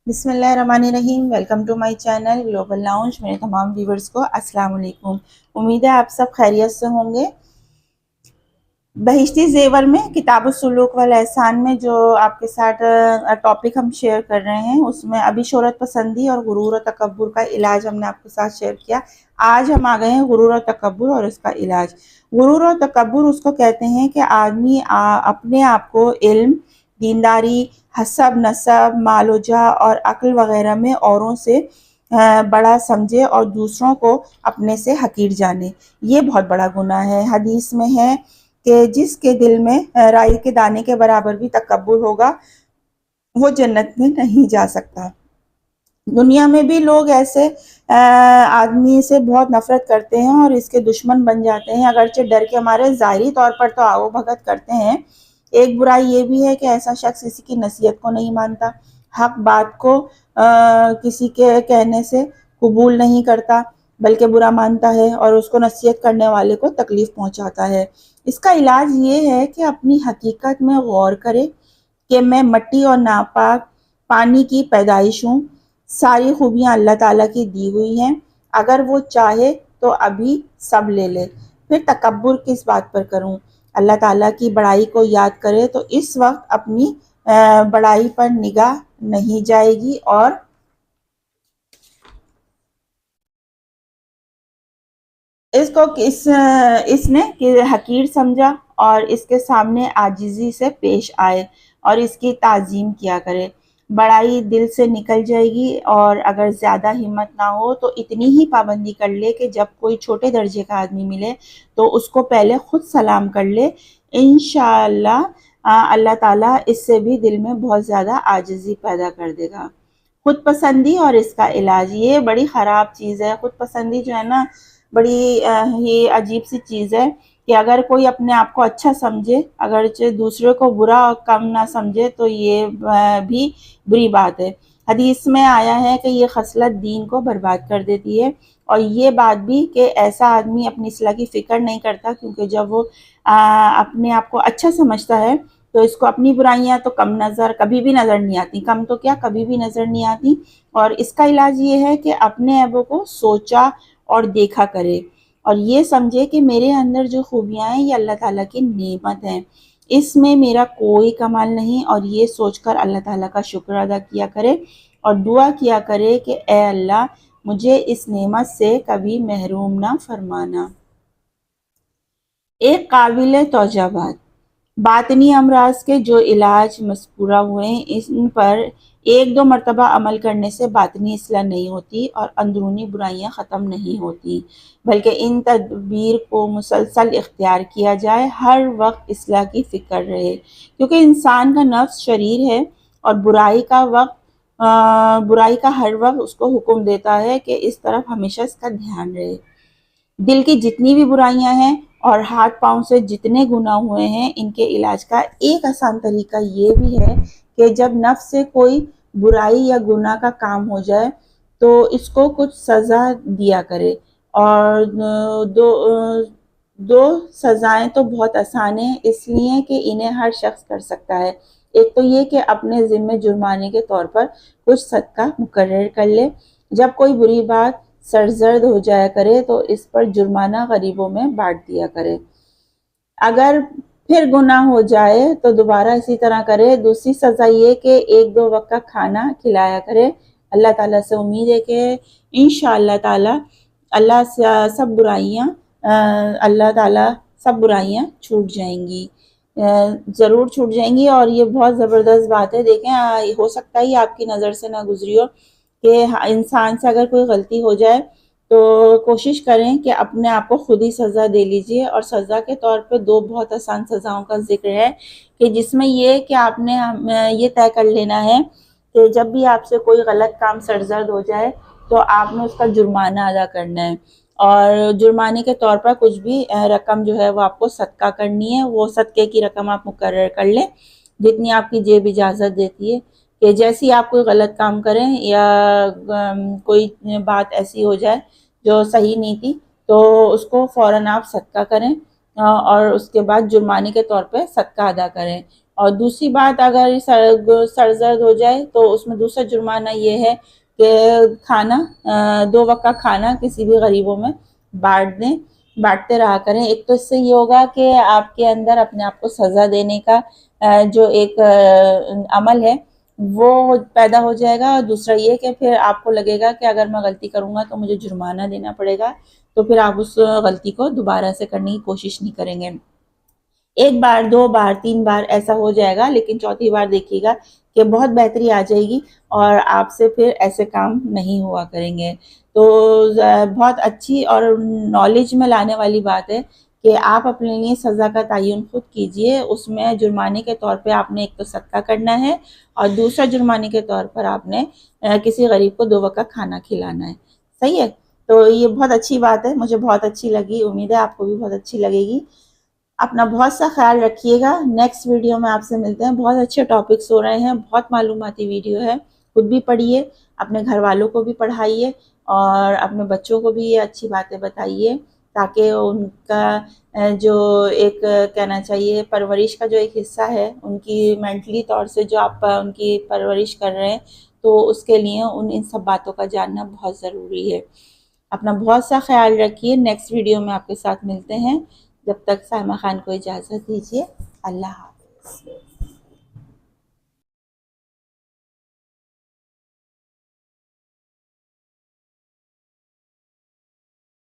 بسم اللہ الرحمن الرحیم، welcome to my channel Global Lounge. میرے تمام ویورز کو السلام علیکم۔ امید ہے آپ سب خیریت سے ہوں گے۔ بہشتی زیور میں کتاب السلوک والاحسان میں جو آپ کے ساتھ ٹاپک ہم شیئر کر رہے ہیں، اس میں ابھی شہرت پسندی اور غرور و تکبر کا علاج ہم نے آپ کے ساتھ شیئر کیا۔ آج ہم آ گئے ہیں غرور و تکبر اور اس کا علاج۔ غرور و تکبر اس کو کہتے ہیں کہ آدمی اپنے آپ کو علم، دینداری، حسب نسب، مال و جاہ اور عقل وغیرہ میں اوروں سے بڑا سمجھے اور دوسروں کو اپنے سے حقیر جانے۔ یہ بہت بڑا گناہ ہے۔ حدیث میں ہے کہ جس کے دل میں رائی کے دانے کے برابر بھی تکبر ہوگا وہ جنت میں نہیں جا سکتا۔ دنیا میں بھی لوگ ایسے آدمی سے بہت نفرت کرتے ہیں اور اس کے دشمن بن جاتے ہیں، اگرچہ ڈر کے ہمارے ظاہری طور پر تو آؤ بھگت کرتے ہیں۔ ایک برائی یہ بھی ہے کہ ایسا شخص کسی کی نصیحت کو نہیں مانتا، حق بات کو کسی کے کہنے سے قبول نہیں کرتا بلکہ برا مانتا ہے اور اس کو نصیحت کرنے والے کو تکلیف پہنچاتا ہے۔ اس کا علاج یہ ہے کہ اپنی حقیقت میں غور کرے کہ میں مٹی اور ناپاک پانی کی پیدائش ہوں۔ ساری خوبیاں اللہ تعالیٰ کی دی ہوئی ہیں، اگر وہ چاہے تو ابھی سب لے لے، پھر تکبر کس بات پر کروں۔ اللہ تعالیٰ کی بڑائی کو یاد کرے تو اس وقت اپنی بڑائی پر نگاہ نہیں جائے گی اور اس کو اس نے حقیر سمجھا اور اس کے سامنے عاجزی سے پیش آئے اور اس کی تعظیم کیا کرے۔ بڑائی دل سے نکل جائے گی اور اگر زیادہ ہمت نہ ہو تو اتنی ہی پابندی کر لے کہ جب کوئی چھوٹے درجے کا آدمی ملے تو اس کو پہلے خود سلام کر لے۔ انشاءاللہ اللہ تعالیٰ اس سے بھی دل میں بہت زیادہ عاجزی پیدا کر دے گا۔ خود پسندی اور اس کا علاج، یہ بڑی خراب چیز ہے۔ خود پسندی جو ہے نا، بڑی یہ عجیب سی چیز ہے کہ اگر کوئی اپنے آپ کو اچھا سمجھے، اگرچہ دوسرے کو برا اور کم نہ سمجھے تو یہ بھی بری بات ہے۔ حدیث میں آیا ہے کہ یہ خصلت دین کو برباد کر دیتی ہے، اور یہ بات بھی کہ ایسا آدمی اپنی اصلاح کی فکر نہیں کرتا، کیونکہ جب وہ اپنے آپ کو اچھا سمجھتا ہے تو اس کو اپنی برائیاں تو کبھی بھی نظر نہیں آتی، کم تو کیا کبھی بھی نظر نہیں آتی۔ اور اس کا علاج یہ ہے کہ اپنے عیبوں کو سوچا اور دیکھا کرے اور یہ سمجھے کہ میرے اندر جو خوبیاں ہیں یہ اللہ تعالیٰ کی نعمت ہیں، اس میں میرا کوئی کمال نہیں، اور یہ سوچ کر اللہ تعالیٰ کا شکر ادا کیا کرے اور دعا کیا کرے کہ اے اللہ مجھے اس نعمت سے کبھی محروم نہ فرمانا۔ ایک قابل توجہ بات، باطنی امراض کے جو علاج مذکورہ ہوئے ہیں ان پر ایک دو مرتبہ عمل کرنے سے باطنی اصلاح نہیں ہوتی اور اندرونی برائیاں ختم نہیں ہوتی، بلکہ ان تدبیر کو مسلسل اختیار کیا جائے، ہر وقت اصلاح کی فکر رہے، کیونکہ انسان کا نفس شریر ہے اور برائی کا ہر وقت اس کو حکم دیتا ہے کہ اس طرف ہمیشہ اس کا دھیان رہے۔ دل کی جتنی بھی برائیاں ہیں اور ہاتھ پاؤں سے جتنے گناہ ہوئے ہیں، ان کے علاج کا ایک آسان طریقہ یہ بھی ہے کہ جب نفس سے کوئی برائی یا گناہ کا کام ہو جائے تو اس کو کچھ سزا دیا کرے، اور دو سزائیں تو بہت آسان ہیں، اس لیے کہ انہیں ہر شخص کر سکتا ہے۔ ایک تو یہ کہ اپنے ذمہ جرمانے کے طور پر کچھ صدقہ مقرر کر لے، جب کوئی بری بات سرزد ہو جایا کرے تو اس پر جرمانہ غریبوں میں بانٹ دیا کرے۔ اگر پھر گناہ ہو جائے تو دوبارہ اسی طرح کرے۔ دوسری سزا یہ کہ ایک دو وقت کا کھانا کھلایا کرے۔ اللہ تعالیٰ سے امید ہے کہ انشاءاللہ تعالیٰ اللہ تعالیٰ سب برائیاں چھوٹ جائیں گی، ضرور چھوٹ جائیں گی۔ اور یہ بہت زبردست بات ہے، دیکھیں ہو سکتا ہے آپ کی نظر سے نہ گزری ہو کہ انسان سے اگر کوئی غلطی ہو جائے تو کوشش کریں کہ اپنے آپ کو خود ہی سزا دے لیجئے، اور سزا کے طور پہ دو بہت آسان سزاؤں کا ذکر ہے کہ جس میں یہ کہ آپ نے یہ طے کر لینا ہے کہ جب بھی آپ سے کوئی غلط کام سرزد ہو جائے تو آپ نے اس کا جرمانہ ادا کرنا ہے، اور جرمانے کے طور پر کچھ بھی رقم جو ہے وہ آپ کو صدقہ کرنی ہے۔ وہ صدقے کی رقم آپ مقرر کر لیں جتنی آپ کی جیب اجازت دیتی ہے، کہ جیسی آپ کوئی غلط کام کریں یا کوئی بات ایسی ہو جائے جو صحیح نہیں تھی تو اس کو فوراً آپ صدقہ کریں اور اس کے بعد جرمانے کے طور پہ صدقہ ادا کریں۔ اور دوسری بات، اگر سر درد ہو جائے تو اس میں دوسرا جرمانہ یہ ہے کہ کھانا 2 وقت کا کھانا کسی بھی غریبوں میں بانٹتے رہا کریں۔ ایک تو اس سے یہ ہوگا کہ آپ کے اندر اپنے آپ کو سزا دینے کا جو ایک عمل ہے وہ پیدا ہو جائے گا، اور دوسرا یہ کہ پھر آپ کو لگے گا کہ اگر میں غلطی کروں گا تو مجھے جرمانہ دینا پڑے گا، تو پھر آپ اس غلطی کو دوبارہ سے کرنے کی کوشش نہیں کریں گے۔ 1 بار 2 بار 3 بار ایسا ہو جائے گا، لیکن چوتھی بار دیکھیے گا کہ بہت بہتری آ جائے گی اور آپ سے پھر ایسے کام نہیں ہوا کریں گے۔ تو بہت اچھی اور نالج میں لانے والی بات ہے کہ آپ اپنے لیے سزا کا تعین خود کیجئے۔ اس میں جرمانے کے طور پہ آپ نے ایک تو صدقہ کرنا ہے، اور دوسرا جرمانے کے طور پر آپ نے کسی غریب کو 2 وقت کا کھانا کھلانا ہے۔ صحیح ہے؟ تو یہ بہت اچھی بات ہے، مجھے بہت اچھی لگی، امید ہے آپ کو بھی بہت اچھی لگے گی۔ اپنا بہت سا خیال رکھیے گا۔ نیکسٹ ویڈیو میں آپ سے ملتے ہیں۔ بہت اچھے ٹاپکس ہو رہے ہیں، بہت معلوماتی ویڈیو ہے، خود بھی پڑھیے، اپنے گھر والوں کو بھی پڑھائیے، اور اپنے بچوں کو بھی یہ اچھی باتیں بتائیے، تاکہ ان کا جو ایک کہنا چاہیے پرورش کا جو ایک حصہ ہے، ان کی مینٹلی طور سے جو آپ ان کی پرورش کر رہے ہیں، تو اس کے لیے ان سب باتوں کا جاننا بہت ضروری ہے۔ اپنا بہت سا خیال رکھیے۔ نیکسٹ ویڈیو میں آپ کے ساتھ ملتے ہیں۔ جب تک سائمہ خان کو اجازت دیجیے۔ اللہ حافظ۔